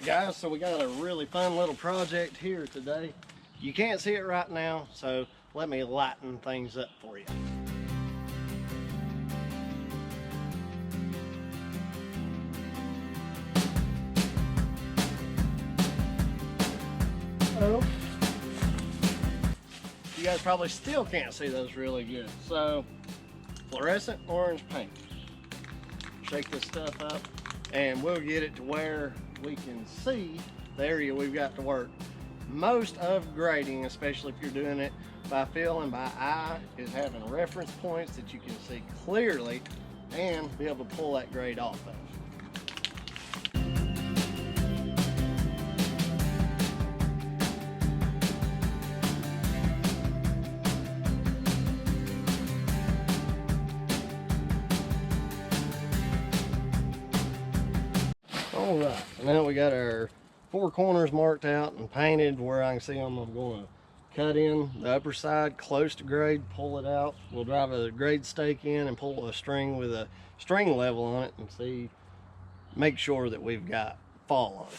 Alright guys, so we got a really fun little project here today. You can't see it right now, so let me lighten things up for you. Oh, you guys probably still can't see those really good. So, fluorescent orange paint. Shake this stuff up and we'll get it to where we can see the area we've got to work. Most of grading, especially if you're doing it by feel and by eye, is having reference points that you can see clearly and be able to pull that grade off of. All right, so now we got our 4 corners marked out and painted where I can see them. I'm going to cut in the upper side close to grade, pull it out. We'll drive a grade stake in and pull a string with a string level on it and see, make sure that we've got fall on it.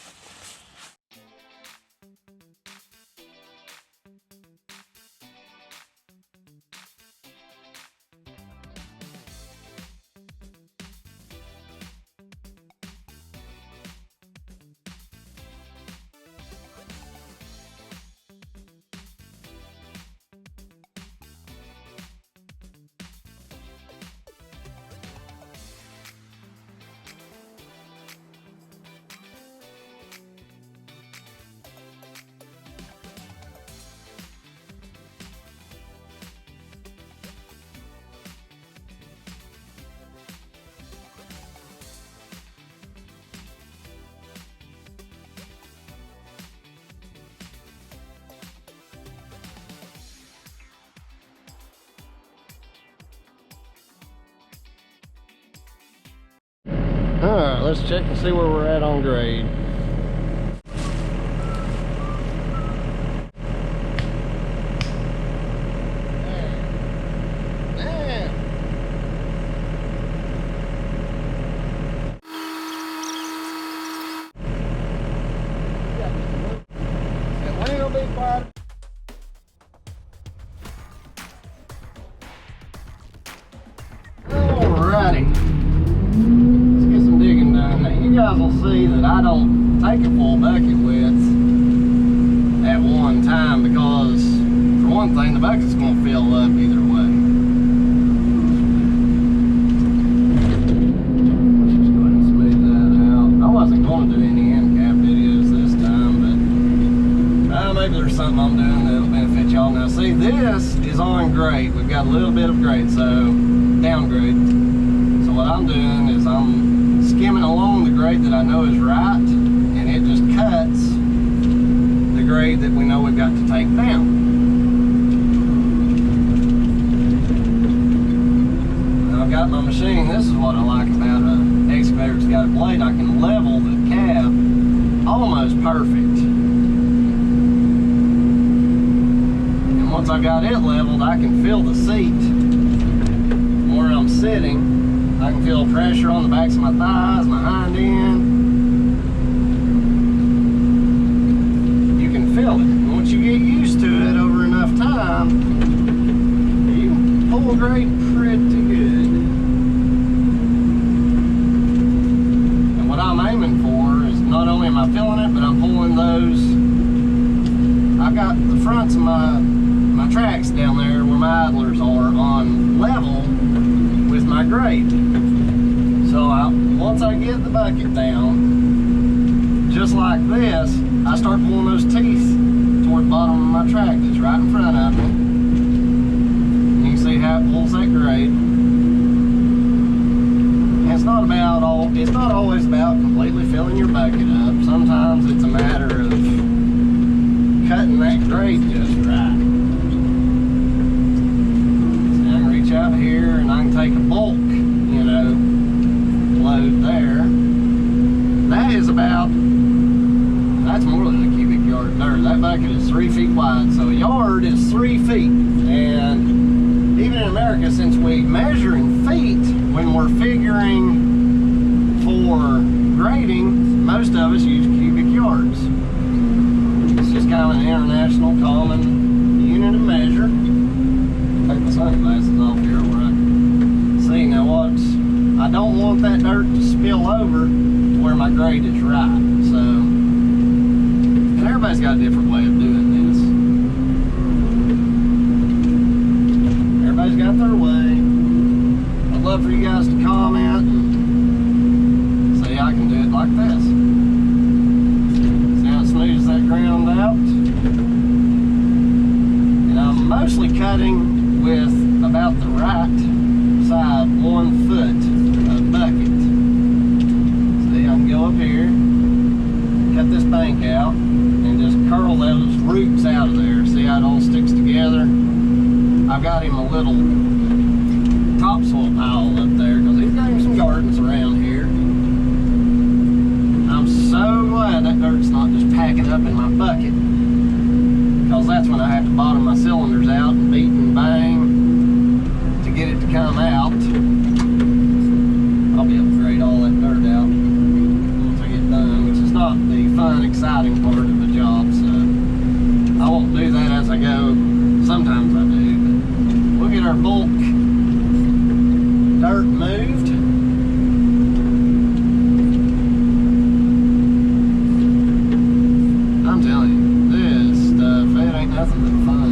Alright, let's check and see where we're at on grade. Alrighty. You guys will see that I don't take a full bucket width at one time because, for one thing, the bucket's going to fill up either way. Let's just go ahead and smooth that out. I wasn't going to do any end cap videos this time, but maybe there's something I'm doing that'll benefit y'all. Now see, this is on grade. We've got a little bit of grade, so downgrade. So what I'm doing is I'm skimming along the grade that I know is right, and it just cuts the grade that we know we've got to take down. Now I've got my machine. This is what I like about an excavator. It's got a blade. I can level the cab almost perfect. And once I got it leveled, I can feel the seat from where I'm sitting. I can feel pressure on the backs of my thighs, my hind end. You can feel it. And once you get used to it over enough time, you can pull grade pretty good. And what I'm aiming for is not only am I feeling it, but I'm pulling those. I've got the fronts of my tracks down there where my idlers are on level with my grade. So once I get the bucket down, just like this, I start pulling those teeth toward the bottom of my track that's right in front of me. And you can see how it pulls that grade. And it's not always about completely filling your bucket up. Sometimes it's a matter of cutting that grade just right. So I can reach out here and I can take a bulk, load there. That is that's more than a cubic yard there. That bucket is 3 feet wide, so a yard is 3 feet. And even in America, since we measure in feet when we're figuring for grading, most of us use cubic yards. got a different way of doing this. Everybody's got their way. I'd love for you guys to comment and say I can do it like this. See how it smooths that ground out? And I'm mostly cutting with about the right side 1 foot of bucket. See, I can go up here, cut this bank out, and just curl those roots out of there. See how it all sticks together? I've got him a little topsoil pile up there because he's got him some gardens around here. I'm so glad that dirt's not just packing up in my bucket, because that's when I have to bottom my cylinders out and beat and bang to get it to come out. I'll be able to grade all that dirt out once I get done, which is not the fun, exciting part of the job, so I won't do that as I go. Sometimes I do, but we'll get our bulk dirt moved. I'm telling you, this stuff, it ain't nothing but fun.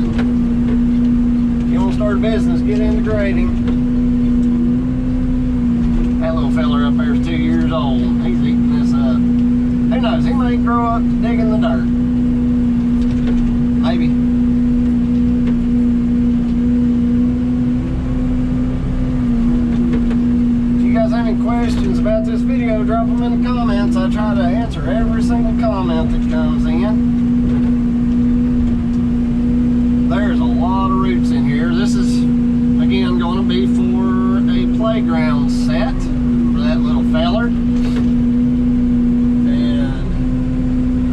If you want to start a business, get into grading. That little feller up there is 2 years old. He's eating this up. Who knows, he may grow up digging the dirt. Maybe. Questions about this video, drop them in the comments. I try to answer every single comment that comes in. There's a lot of roots in here. This is again going to be for a playground set for that little feller, and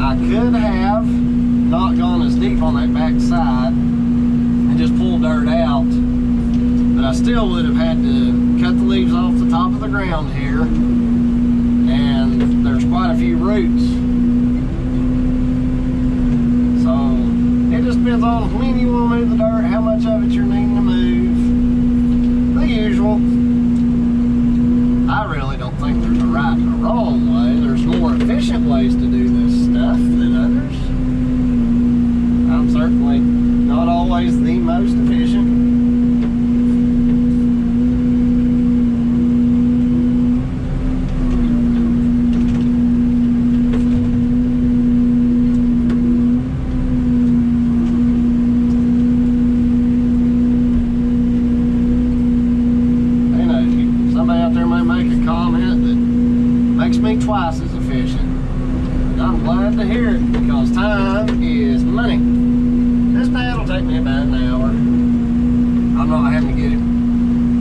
I could have not gone as deep on that back side and just pulled dirt out, but I still would have had to cut the leaves off the top of the ground here, and there's quite a few roots. So it just depends on when you want to move the dirt, how much of it you're needing to move. The usual. I really don't think there's a right and a wrong way. There's more efficient ways to do this stuff than others. I'm certainly not always the most efficient. Twice as efficient. And I'm glad to hear it, because time is money. This pad will take me about an hour. I'm not having to get it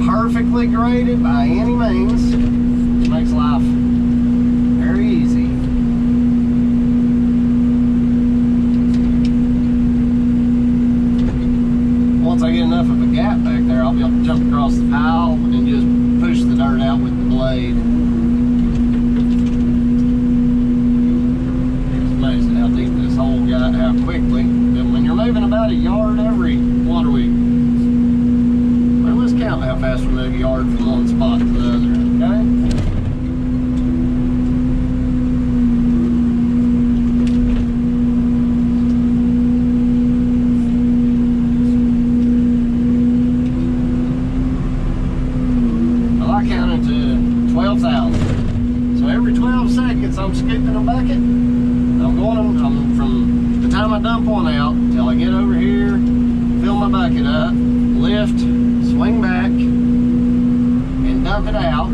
perfectly graded by any means, which makes life very easy. Once I get enough of a gap back there, I'll be able to jump across the pile and just push the dirt out with the blade. How deep this hole got, how quickly. And when you're moving about a yard every, what are we? Well, let's count how fast we move a yard from one spot to the other, okay? Well, I counted to 12,000. So every 12 seconds I'm scooping a bucket. I'm from the time I dump one out till I get over here, fill my bucket up, lift, swing back, and dump it out.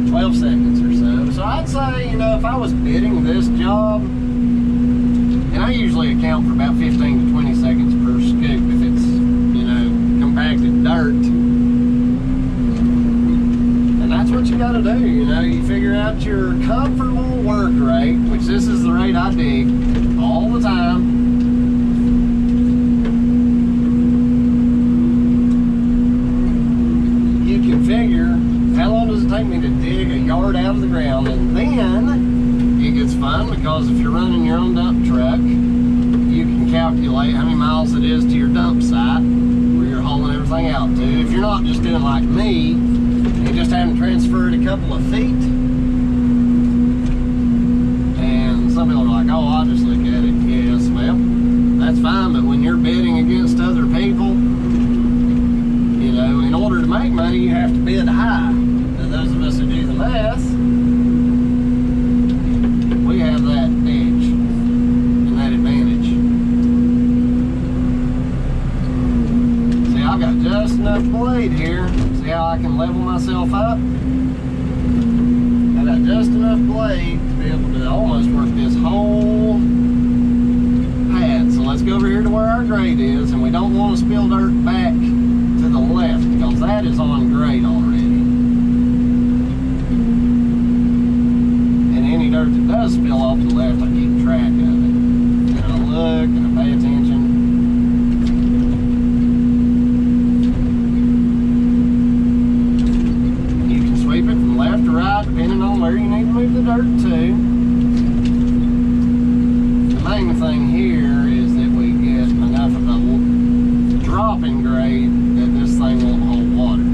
12 seconds or so. So I'd say, you know, if I was bidding this job, and I usually account for about 15 to 20 seconds per scoop if it's, you know, compacted dirt. That's what you gotta do, you know, you figure out your comfortable work rate, which this is the rate I dig all the time. You can figure how long does it take me to dig a yard out of the ground, and then it gets fun, because if you're running your own dump truck, you can calculate how many miles it is to your dump site where you're hauling everything out to. If you're not just doing like me, you just haven't transferred a couple of feet, and somebody will grade to be able to almost work this whole pad. So let's go over here to where our grade is, and we don't want to spill dirt back to the left because that is on grade already. And any dirt that does spill off to the left, I keep track of it. And I look and I pay attention. You can sweep it from left to right depending on where you need to move the dirt to. The main thing here is that we get enough of a drop in grade that this thing won't hold water.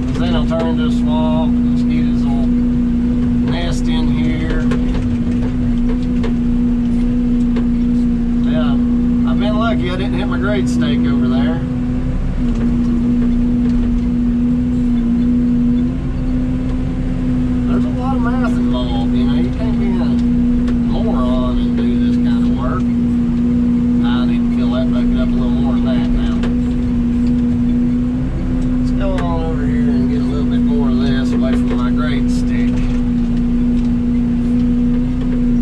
Because then it'll turn into a swamp and mosquitoes will nest in here. Yeah, I've been lucky I didn't hit my grade stake over there. There's a lot of math involved, you know, you can't be a moron and do this kind of work. I need to fill that bucket up a little more than that now. Let's go on over here and get a little bit more of this away from my grade stick.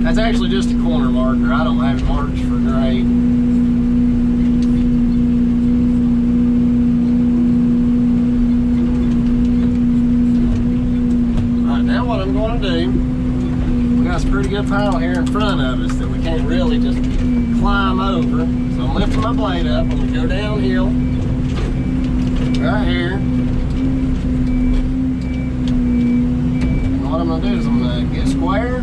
That's actually just a corner marker. I don't have it marked for grade. Alright, now what I'm going to do, we got a pretty good pile here in front of us that we can't really just climb over. So I'm lifting my blade up. I'm going to go downhill right here. And what I'm going to do is I'm going to get square,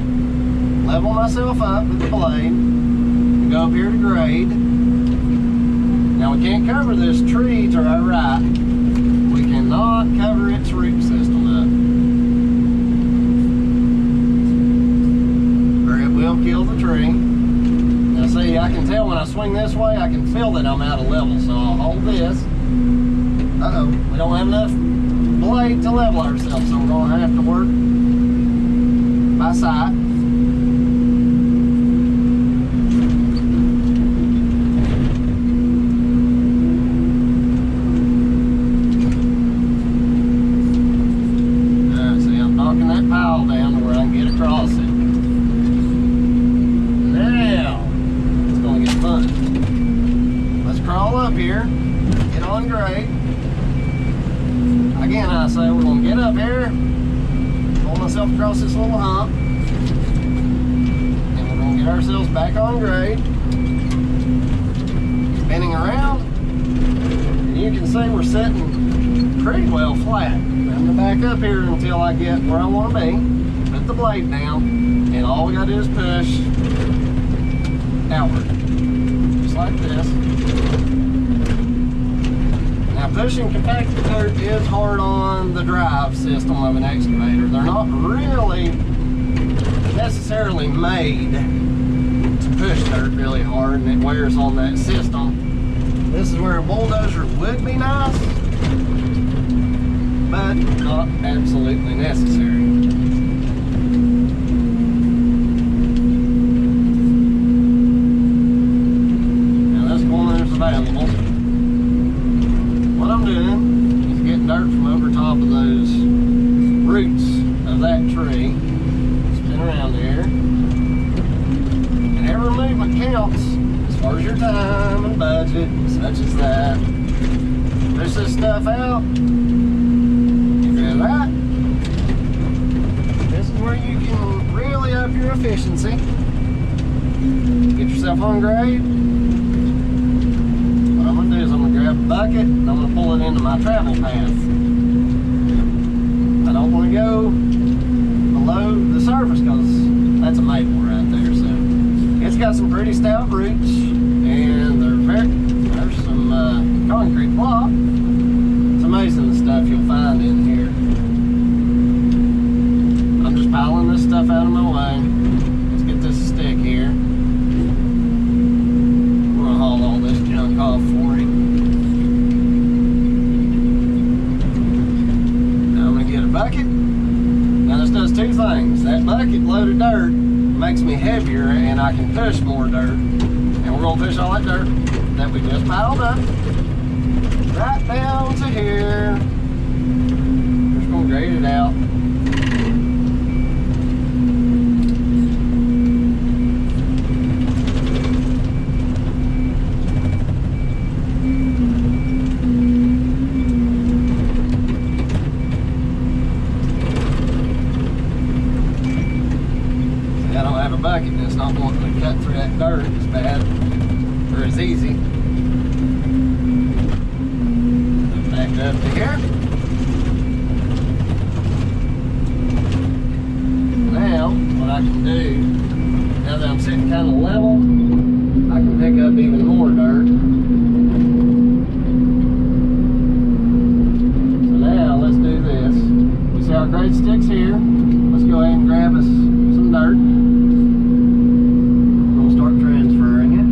level myself up with the blade, and go up here to grade. Now we can't cover this tree to our right. We cannot cover its root system up, or it will kill the tree. Now see, I can tell when I swing this way, I can feel that I'm out of level, so I'll hold this. Uh-oh, we don't have enough blade to level ourselves, so we're going to have to work by sight. Across this little hump, and we're going to get ourselves back on grade, spinning around, and you can see we're sitting pretty well flat. I'm going to back up here until I get where I want to be, put the blade down, and all we got to do is push outward, just like this. Now pushing compacted dirt is hard on the drive system of an excavator. They're not really necessarily made to push dirt really hard, and it wears on that system. This is where a bulldozer would be nice, but not absolutely necessary. Now this corner is available. What I'm doing is getting dirt from over top of those roots of that tree. Spin around there. And every movement counts as far as your time and budget, such as that. Push this stuff out. Get rid of that. This is where you can really up your efficiency. Get yourself on grade. What I'm going to do is I'm going to grab a bucket and I'm going to pull it into my travel path. I don't want to go below the surface because that's a maple right there. So it's got some pretty stout roots, and there's some concrete block. It's amazing the stuff you'll find in here. I'm just piling this stuff out of my way. Let's get this stick here. I'm going to haul all this junk off for him. Now I'm going to get a bucket. Now this does two things. That bucket load of dirt makes me heavier and I can push more dirt. And we're going to push all that dirt that we just piled up right down to here. We're just going to grade it out. I don't have a bucket and it's not wanting to cut through that dirt as bad or as easy. Back up to here. Now, what I can do, now that I'm sitting kind of level, I can pick up even more dirt. So now, let's do this. You see our grade sticks here? Let's go ahead and grab us some dirt. We'll start transferring it.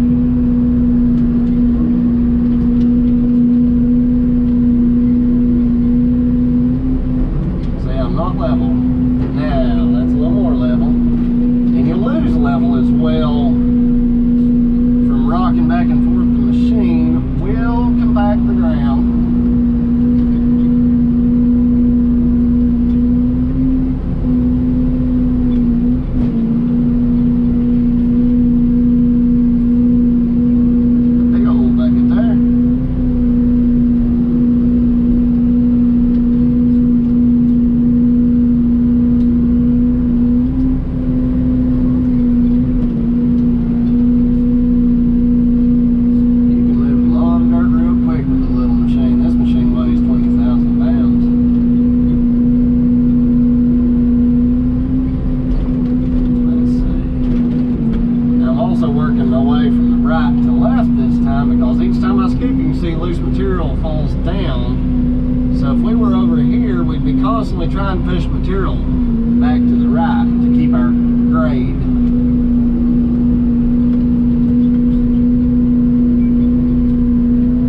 See, I'm not level. Now, that's a little more level. And you lose level as well from rocking back and forth. The machine will compact the ground. Big old bucket there. Working my way from the right to left this time, because each time I scoop, you can see loose material falls down. So if we were over here, we'd be constantly trying to push material back to the right to keep our grade.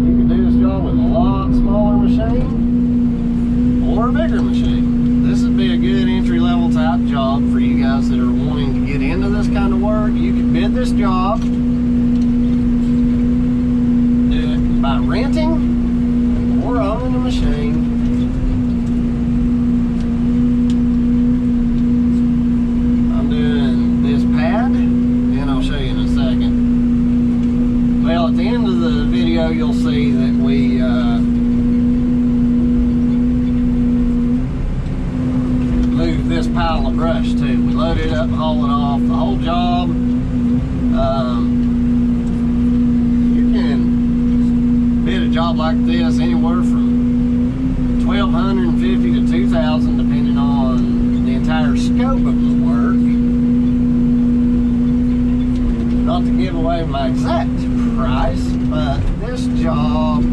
You could do this job with a lot smaller machine or a bigger machine. This would be a good entry-level type job for you guys that are wanting to get into this kind of work. You could bid this job, do it by renting or owning a machine. I'm doing this pad, and I'll show you in a second. Well, at the end of the video, you'll see that we move this pile of brush too. We load it up, haul it off, the whole job. You can bid a job like this anywhere from $1,250 to $2,000, depending on the entire scope of the work. Not to give away my exact price, but this job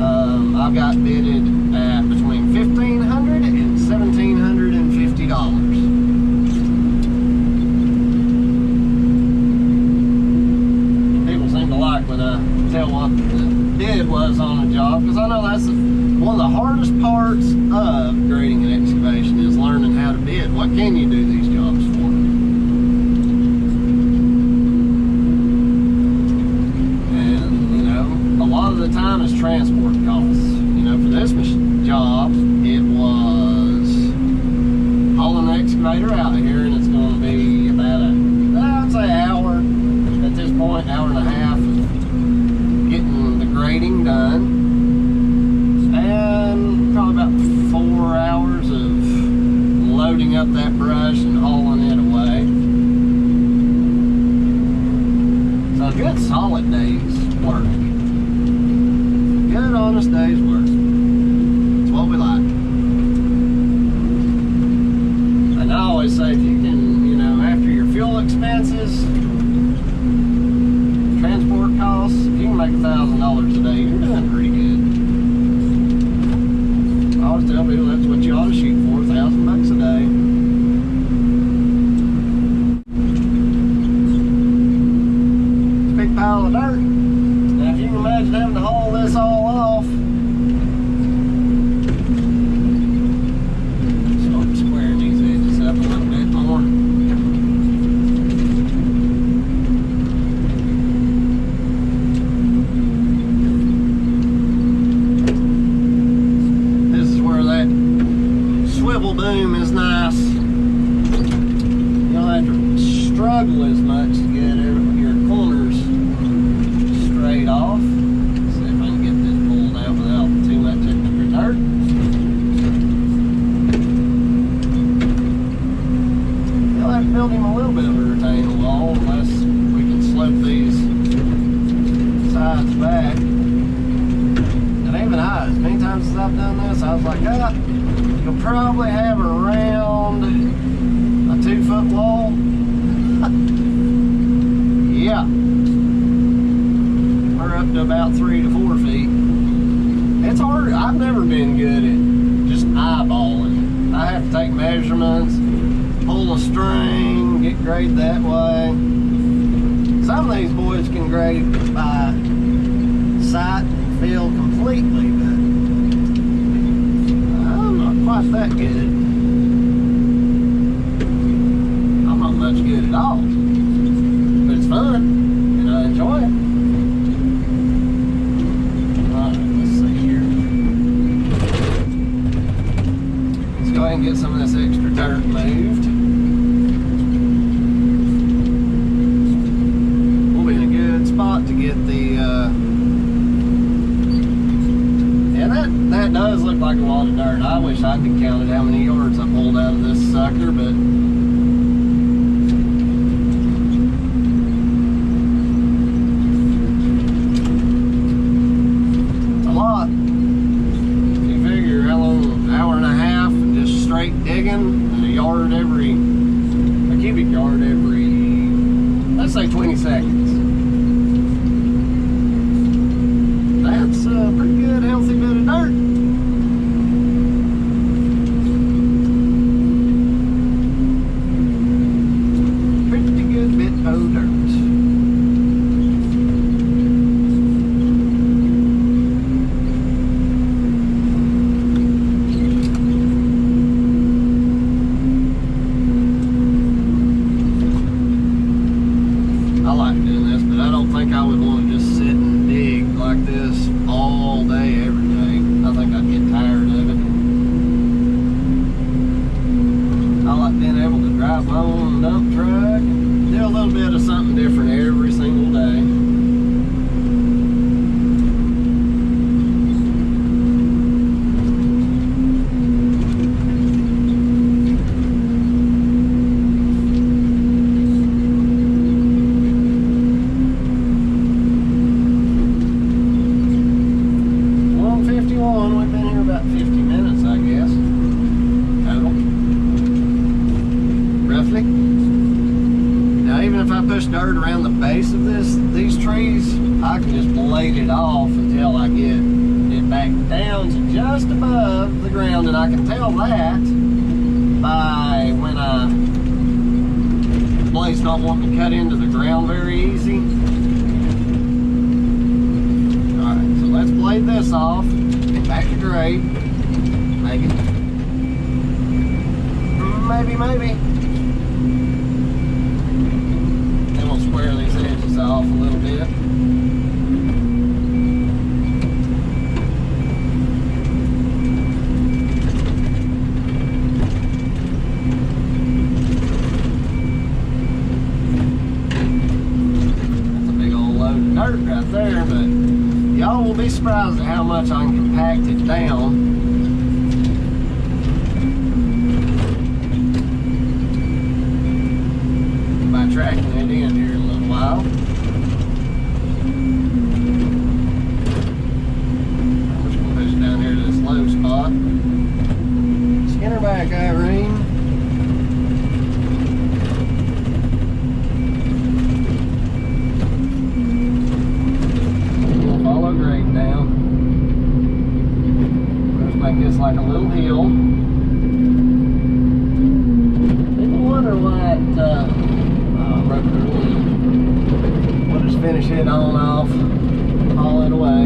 I got bidded at between $1,500 and $1,750. People seem to like when I tell what the bid was on a job, because I know that's one of the hardest parts of grading and excavation is learning how to bid. What can you do these jobs for? And, you know, a lot of the time is transport costs. You know, for this job, it was hauling the excavator out of here, and it's going to be about I'd say an hour at this point, hour and a half of getting the grading done, and probably about 4 hours of loading up that brush and hauling it away. So a good solid day's work. Good honest day's work. It's what we like. And I always say, if you can, you know, after your fuel expenses, transport costs, if you can make $1,000 a day, you're doing pretty good. I always tell people that's what you ought to shoot for, $1,000 a day. It's a big pile of dirt. Now if you can imagine having to haul this all off, start squaring these edges up a little bit more. Swivel boom is nice. You don't have to struggle as much to get your corners straight off. Let's see if I can get this pulled out without too much extra dirt. You'll have to build him a little little bit of a retaining wall unless we can slope these sides back. And even I, as many times as I've done this, I was like, you'll probably have around a 2-foot wall. Yeah. We're up to about 3 to 4 feet. It's hard. I've never been good at just eyeballing. I have to take measurements, pull a string, get grade that way. Some of these boys can grade by sight and feel completely, but I'm not quite that good. I'm not much good at all. But it's fun, and I enjoy it. Go ahead and get some of this extra dirt moved. We'll be in a good spot to get the yeah, that does look like a lot of dirt. I wish I could counted how many yards I pulled out of this sucker, but it's a lot. You figure how long, an hour and a half straight digging, a cubic yard every, let's say 20 seconds. That's a pretty good, healthy bit of dirt. Pretty good bit of dirt. I would want to just sit and dig like this all day, every day. I think I'd get tired of it. I like being able to drive my own dump truck and do a little bit of something different every single day. We've been here about 50 minutes, I guess, total, roughly. Now, even if I push dirt around the base of these trees, I can just blade it off until I get it back down to just above the ground, and I can tell that by when the blade's not wanting to cut into the ground very easy. All right, so let's blade this off. Back to grade. Maybe. Then we'll square these edges off a little bit. That's a big old load of dirt right there, but y'all will be surprised at how much I can compact it down. By tracking it in here in a little while. I'm just going to push it down here to this low spot. Skin her back, Irene. Grade down. Let's make this like a little hill. People wonder why it broke the wheel. We'll just finish it on off, haul it away.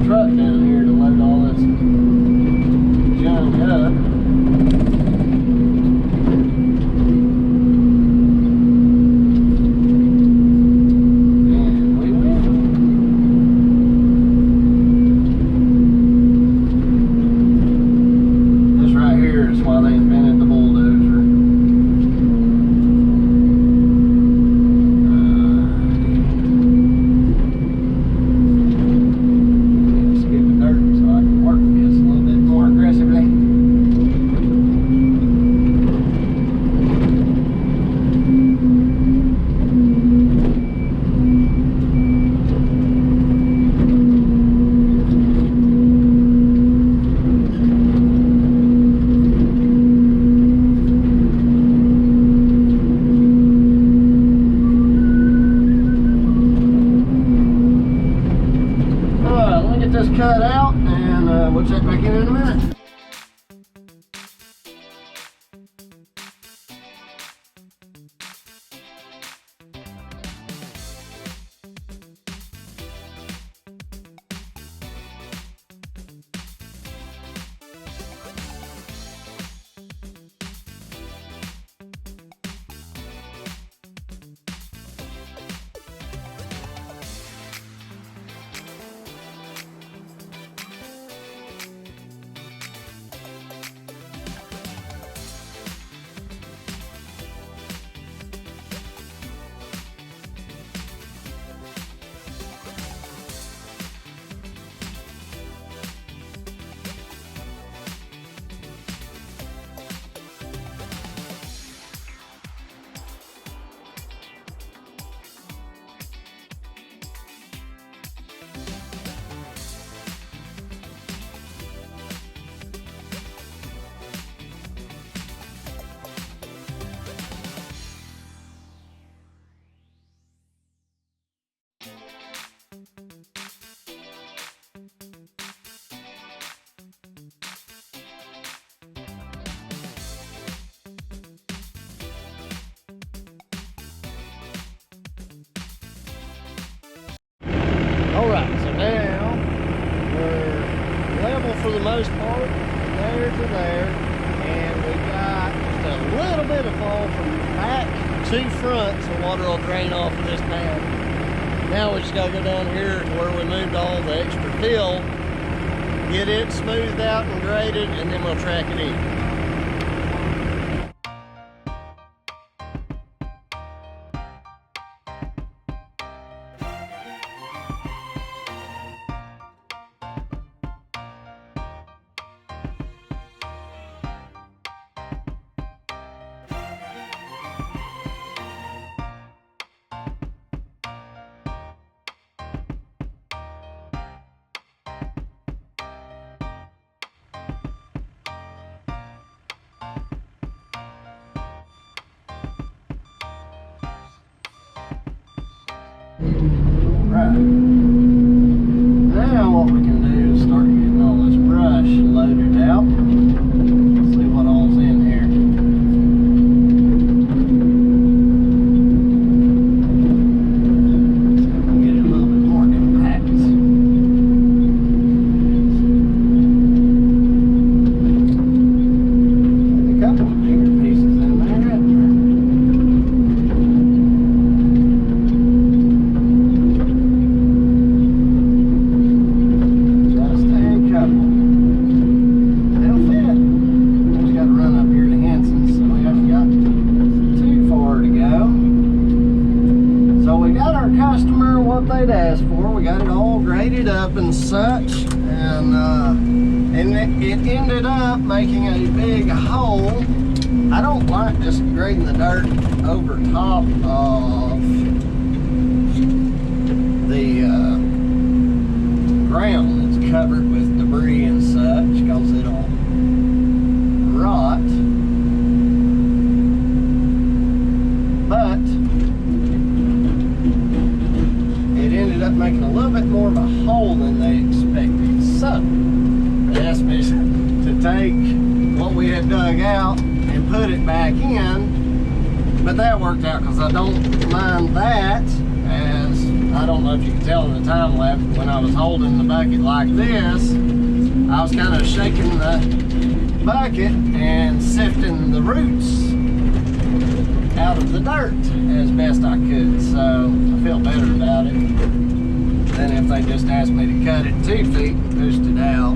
Truck down here to load all this junk up. this cut out, and we'll check back in a minute. Alright, so now we're level for the most part, there to there, and we got just a little bit of fall from back to front, so water will drain off of this pad. Now we just gotta go down here to where we moved all the extra fill, get it smoothed out and graded, and then we'll track it in. Right. Now what we can do is start getting all this brush loaded out. Let's see what all's in here. See if we can get it a little bit more compact. A couple of bigger pieces in there, isn't there? They'd asked for. We got it all graded up and such, and it ended up making a big hole. I don't like just grading the dirt over top of the ground that's covered with debris and such, because it'll rot. But ended up making a little bit more of a hole than they expected. So they asked me to take what we had dug out and put it back in, but that worked out because I don't mind that, as I don't know if you can tell in the time lapse, when I was holding the bucket like this, I was kind of shaking the bucket and sifting the roots out of the dirt as best I could, so I feel better about it than if they just asked me to cut it 2 feet and pushed it out.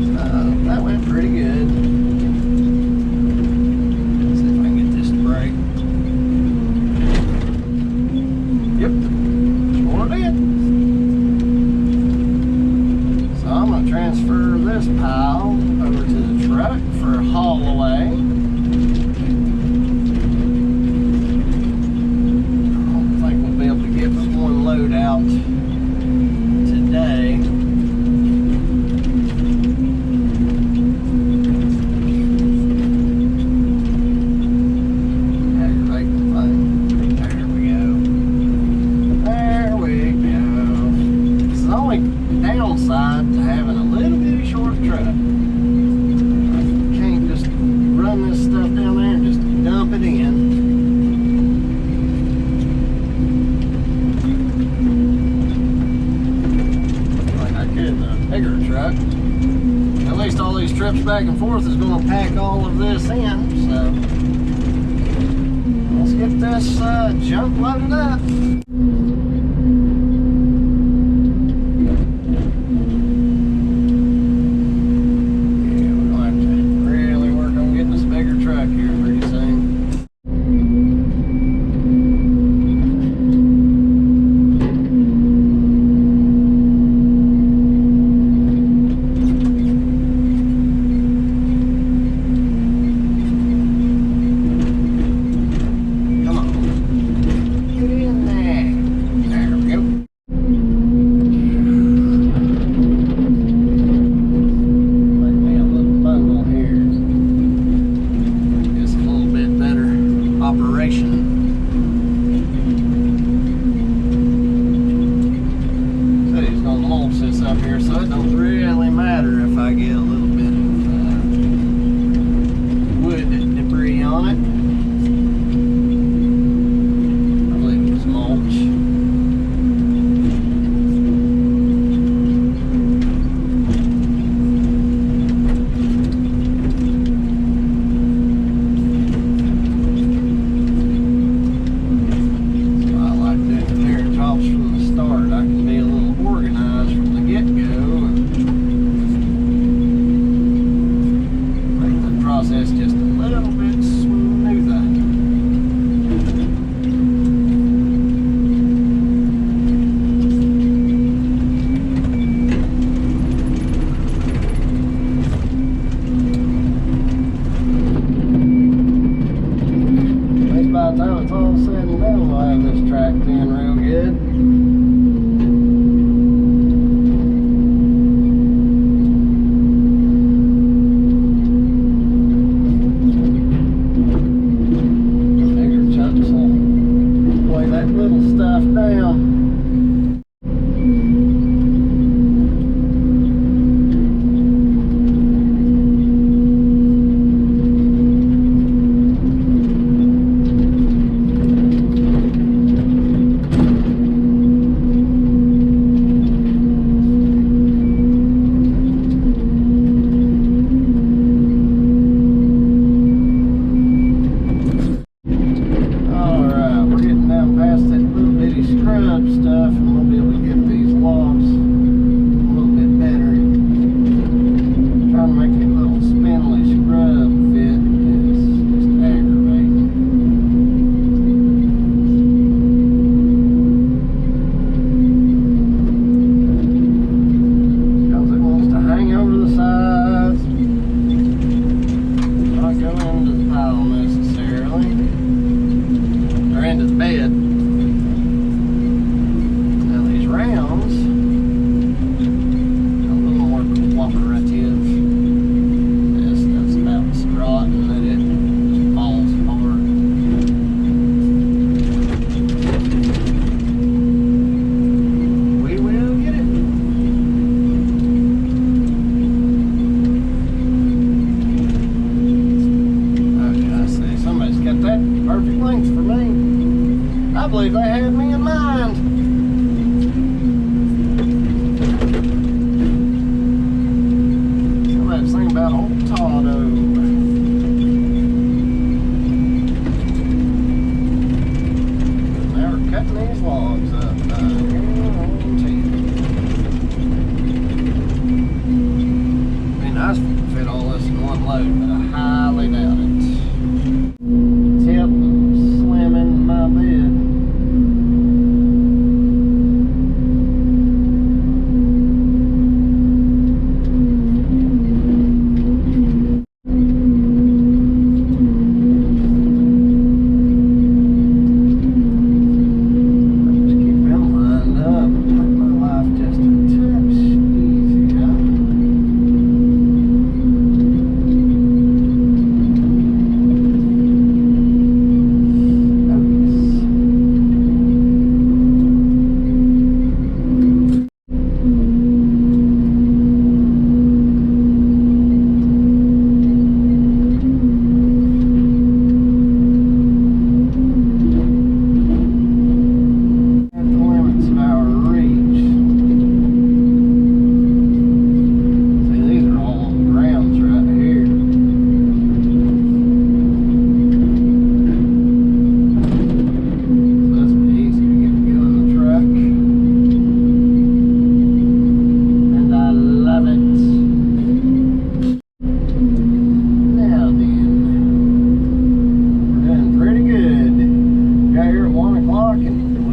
So that went pretty good. Let's see if I can get this to break. Yep, sure did. So I'm going to transfer this pile over to the truck for a haul away. Load out today. back and forth is going to pack all of this in. So let's get this junk loaded up.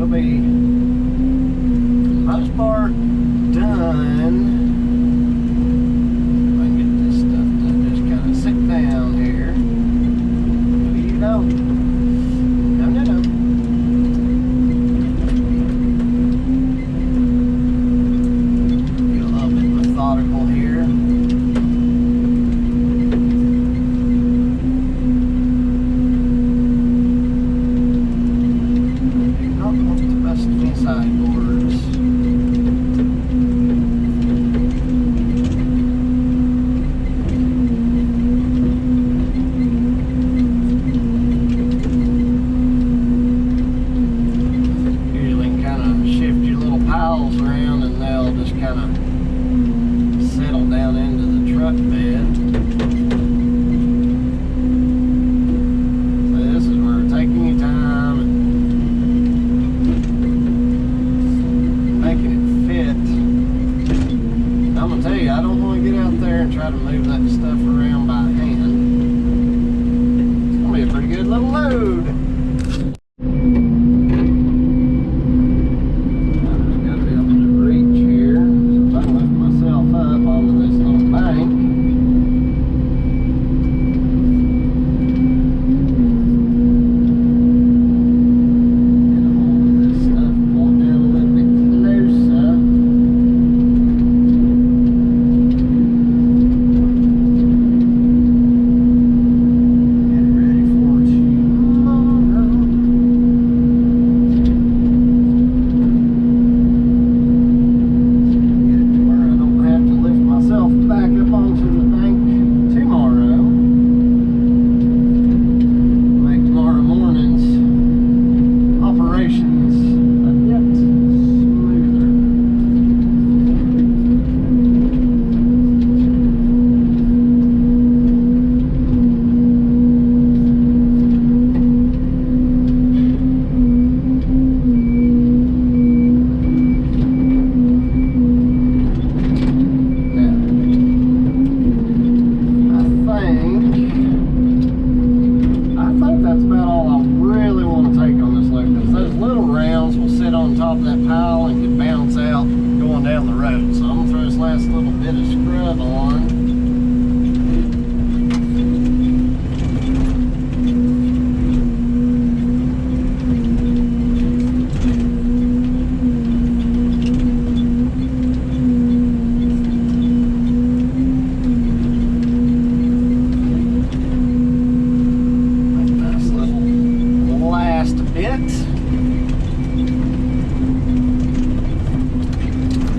it'll be, for the most part, done. I can get this stuff done. Just kind of sit down here. You know. No. Get a little bit methodical here. Sideboards. Usually can kind of shift your little piles around and they'll just kind of settle down into the truck bed. So this is where taking your time and I'm gonna tell you, I don't want to get out there and try to move that stuff around by hand. It's gonna be a pretty good little load. I just gotta be able to reach here, so if I can lift myself up onto this little bank. Get a hold of this stuff, pull it down a little bit closer. That's about all I really want to take on this load, because those little rounds will sit on top of that pile and can bounce out going down the road. So I'm going to throw this last little bit of scrub on.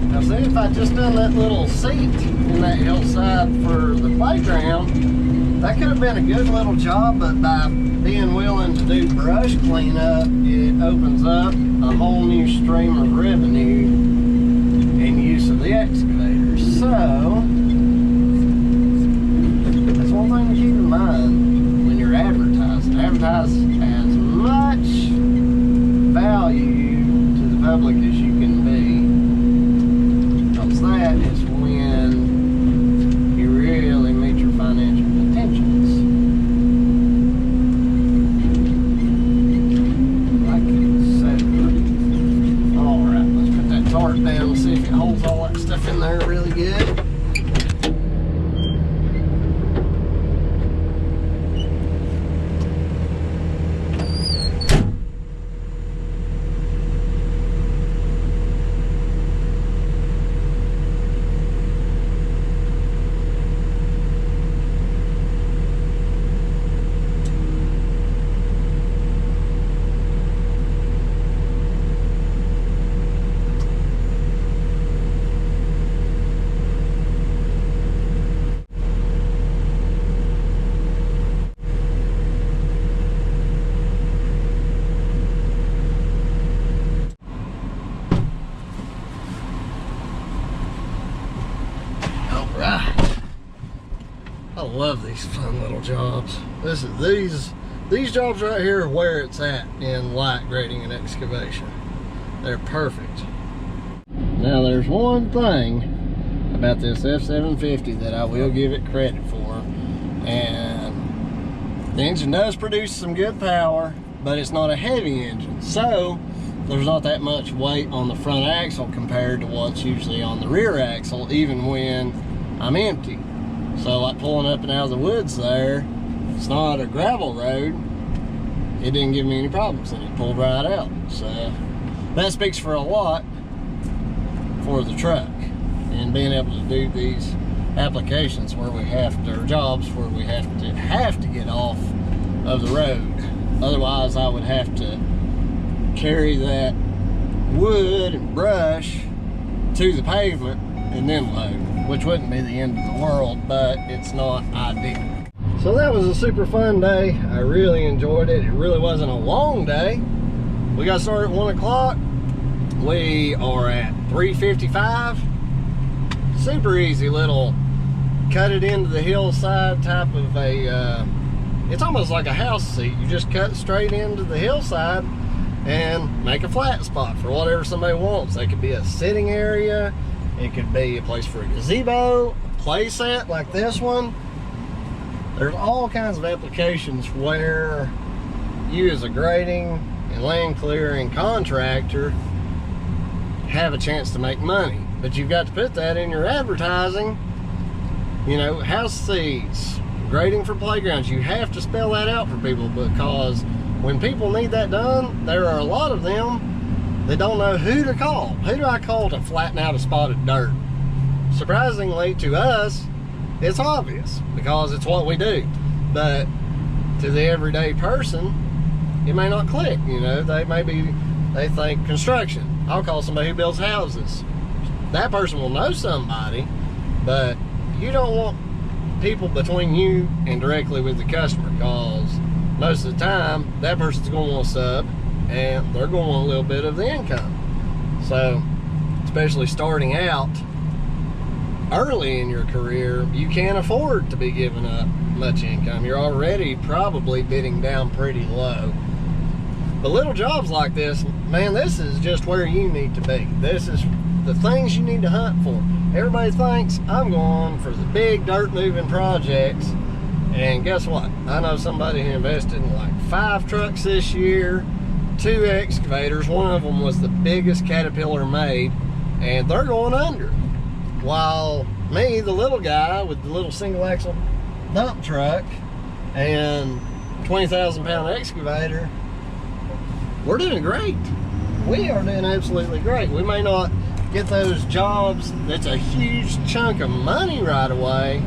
Now see, if I just done that little seat in that hillside for the playground, that could have been a good little job, but by being willing to do brush cleanup, it opens up a whole new stream of revenue in use of the excavator. So that's one thing to keep in mind when you're advertising. Advertise as much value to the public as you can be, because that is when you really meet your financial intentions. Like so. Alright, let's put that tarp down and see if it holds all that stuff in there really good. I love these fun little jobs. These jobs right here are where it's at in light grading and excavation. They're perfect. Now there's one thing about this F750 that I will give it credit for, and the engine does produce some good power, but it's not a heavy engine. So there's not that much weight on the front axle compared to what's usually on the rear axle, even when I'm empty. So like pulling up and out of the woods there, it's not a gravel road, it didn't give me any problems and it pulled right out. So that speaks for a lot for the truck, and being able to do these applications where we have to, or jobs where we have to get off of the road. Otherwise I would have to carry that wood and brush to the pavement and then load, which wouldn't be the end of the world, but it's not ideal. So that was a super fun day. I really enjoyed it. It really wasn't a long day. We got started at 1 o'clock. We are at 3:55. Super easy little cut it into the hillside type of a, it's almost like a house seat. You just cut straight into the hillside and make a flat spot for whatever somebody wants. It could be a sitting area, it could be a place for a gazebo, a play set like this one. There's all kinds of applications where you as a grading and land clearing contractor have a chance to make money. But you've got to put that in your advertising. You know, house seats, grading for playgrounds, you have to spell that out for people, because when people need that done, there are a lot of them that don't know who to call. Who do I call to flatten out a spot of dirt? Surprisingly to us, it's obvious because it's what we do. But to the everyday person, it may not click. You know, they think construction. I'll call somebody who builds houses. That person will know somebody, but you don't want people between you and directly with the customer, because most of the time that person's going to want a sub and they're going to want a little bit of the income. So especially starting out early in your career, you can't afford to be giving up much income. You're already probably bidding down pretty low. But little jobs like this, man, this is just where you need to be. This is the things you need to hunt for. Everybody thinks I'm going for the big dirt moving projects, and guess what? I know somebody who invested in like 5 trucks this year, 2 excavators. One of them was the biggest Caterpillar made, and they're going under. While me, the little guy with the little single axle dump truck and 20,000 pound excavator, we're doing great. We are doing absolutely great. We may not get those jobs that's a huge chunk of money right away,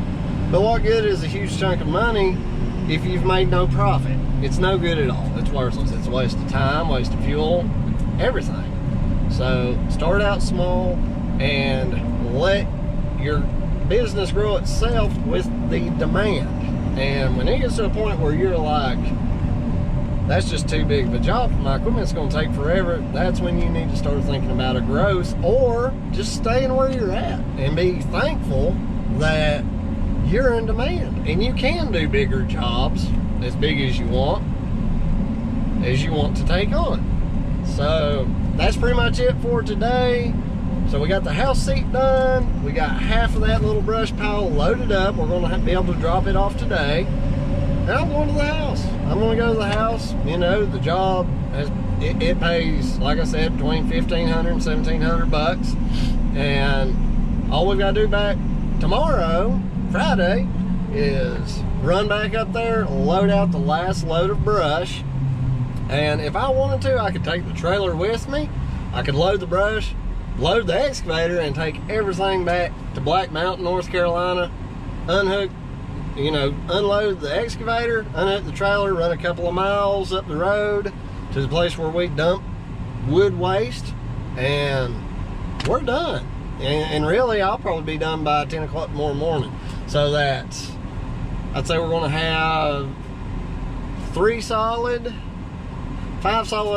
but what good is a huge chunk of money if you've made no profit? It's no good at all. It's worthless. It's a waste of time, waste of fuel, everything. So start out small and let your business grow itself with the demand. And when it gets to a point where you're like, that's just too big of a job for my equipment, it's going to take forever, that's when you need to start thinking about a growth, or just staying where you're at and be thankful that you're in demand and you can do bigger jobs as big as you want to take on. So that's pretty much it for today. So we got the house seat done, we got half of that little brush pile loaded up. We're going to be able to drop it off today. And I'm going to the house. I'm going to go to the house. You know, the job, it pays, like I said, between $1,500 and $1,700. And all we've got to do back tomorrow, Friday, is run back up there, load out the last load of brush. And if I wanted to, I could take the trailer with me. I could load the brush, load the excavator, and take everything back to Black Mountain, North Carolina, unhook, you know, unload the excavator, unhook the trailer, run a couple of miles up the road to the place where we dump wood waste, and we're done. And really, I'll probably be done by 10 o'clock tomorrow morning. So that's, I'd say we're going to have 5 solid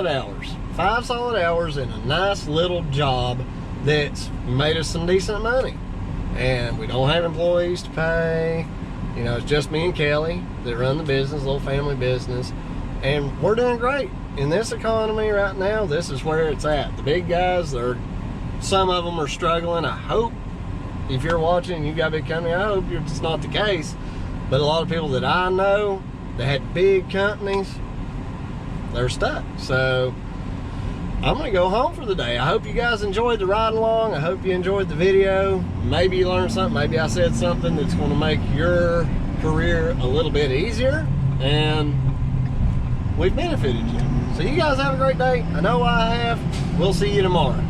hours. 5 solid hours in a nice little job that's made us some decent money. And we don't have employees to pay. You know, it's just me and Kelly that run the business, little family business. And we're doing great. In this economy right now, this is where it's at. The big guys, some of them are struggling. I hope, if you're watching and you got a big company, I hope it's not the case. But a lot of people that I know that had big companies, they're stuck. So I'm gonna go home for the day. I hope you guys enjoyed the ride along. I hope you enjoyed the video. Maybe you learned something. Maybe I said something that's gonna make your career a little bit easier, and we've benefited you. So you guys have a great day. I know I have. We'll see you tomorrow.